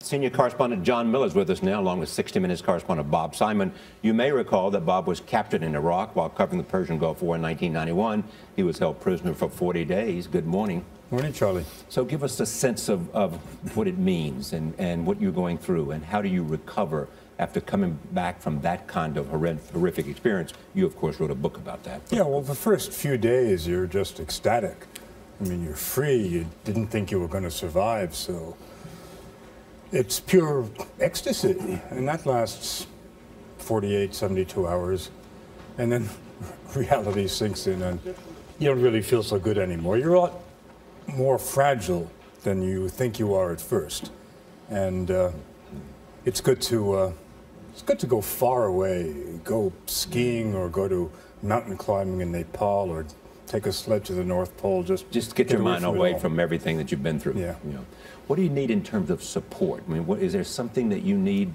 Senior correspondent John Miller is with us now, along with 60 Minutes correspondent Bob Simon. You may recall that Bob was captured in Iraq while covering the Persian Gulf War in 1991. He was held prisoner for 40 days. Good morning. Morning, Charlie. So give us a sense of what it means and what you're going through, and how do you recover after coming back from that kind of horrific experience. You, of course, wrote a book about that. Yeah, well, the first few days, you're just ecstatic. I mean, you're free. You didn't think you were going to survive, so it's pure ecstasy. And that lasts 48, 72 hours. And then reality sinks in, and you don't really feel so good anymore. You're a lot more fragile than you think you are at first. And it's good to go far away, go skiing or go to mountain climbing in Nepal or take a sled to the North Pole. Just get your mind away from everything that you've been through. Yeah. You know. What do you need in terms of support? I mean, is there something that you need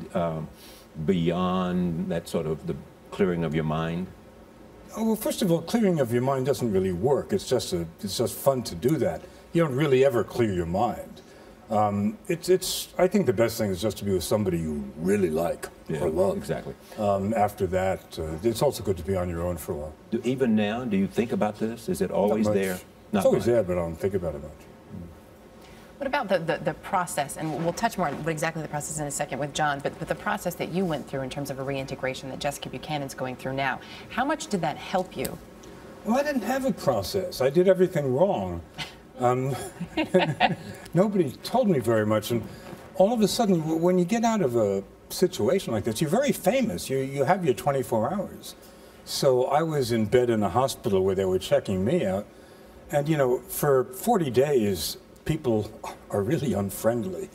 beyond that sort of the clearing of your mind? Oh, well, first of all, clearing of your mind doesn't really work. It's just fun to do that. You don't really ever clear your mind. I think the best thing is just to be with somebody you really like or love. Exactly. After that, it's also good to be on your own for a while. Even now, do you think about this? Is it always there? It's always there, but I don't think about it much. What about the process? And we'll touch more on what exactly the process in a second with John, but the process that you went through in terms of a reintegration that Jessica Buchanan's going through now, how much did that help you? Well, I didn't have a process. I did everything wrong. Nobody told me very much, and all of a sudden, when you get out of a situation like this, you're very famous. You have your 24 hours. So I was in bed in a hospital where they were checking me out, and you know, for 40 days, people are really unfriendly.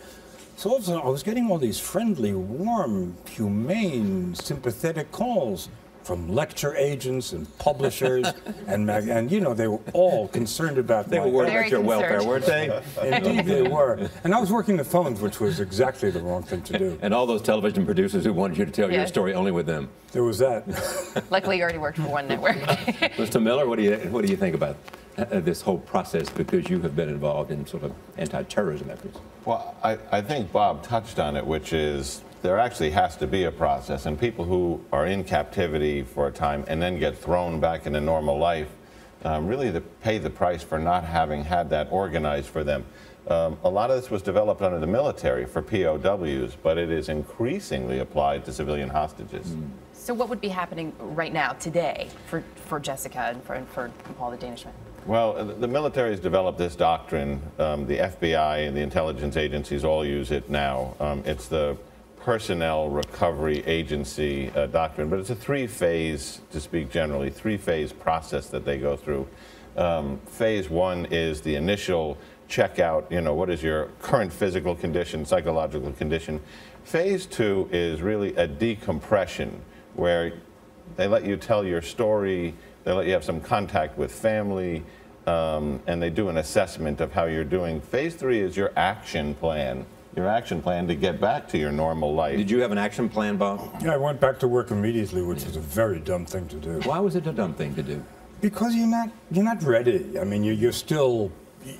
So all of a sudden, I was getting all these friendly, warm, humane, sympathetic calls from lecture agents and publishers, and you know, they were all concerned about They were worried about your welfare, weren't they? Indeed they were. And I was working the phones, which was exactly the wrong thing to do. And all those television producers who wanted you to tell your story only with them. There was that. Luckily, you already worked for one network. Mr. Miller, what do you think about this whole process, because you have been involved in sort of anti-terrorism efforts? Well, I think Bob touched on it, which is there actually has to be a process, and people who are in captivity for a time and then get thrown back into normal life really pay the price for not having had that organized for them. A lot of this was developed under the military for POWs, but it is increasingly applied to civilian hostages. So what would be happening right now, today, for Jessica and for Paul the Danishman? Well, the military has developed this doctrine. The FBI and the intelligence agencies all use it now. It's the Personnel Recovery Agency doctrine, but it's a three-phase, to speak generally, three-phase process that they go through. Phase one is the initial checkout, you know, what is your current physical condition, psychological condition. Phase two is really a decompression, where they let you tell your story, they let you have some contact with family, and they do an assessment of how you're doing. Phase three is your action plan. Your action plan to get back to your normal life. Did you have an action plan, Bob? Yeah, I went back to work immediately, which was a very dumb thing to do. Why was it a dumb thing to do? Because you're not ready. I mean, you're still,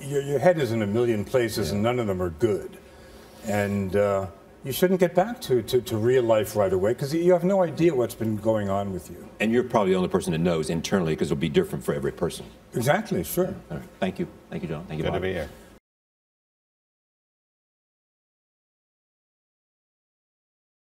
your head is in a million places, and none of them are good. And you shouldn't get back to real life right away, because you have no idea what's been going on with you. And you're probably the only person that knows internally, because it'll be different for every person. Exactly, sure. All right. Thank you. Thank you, John. Thank you, Good Bob. to be here.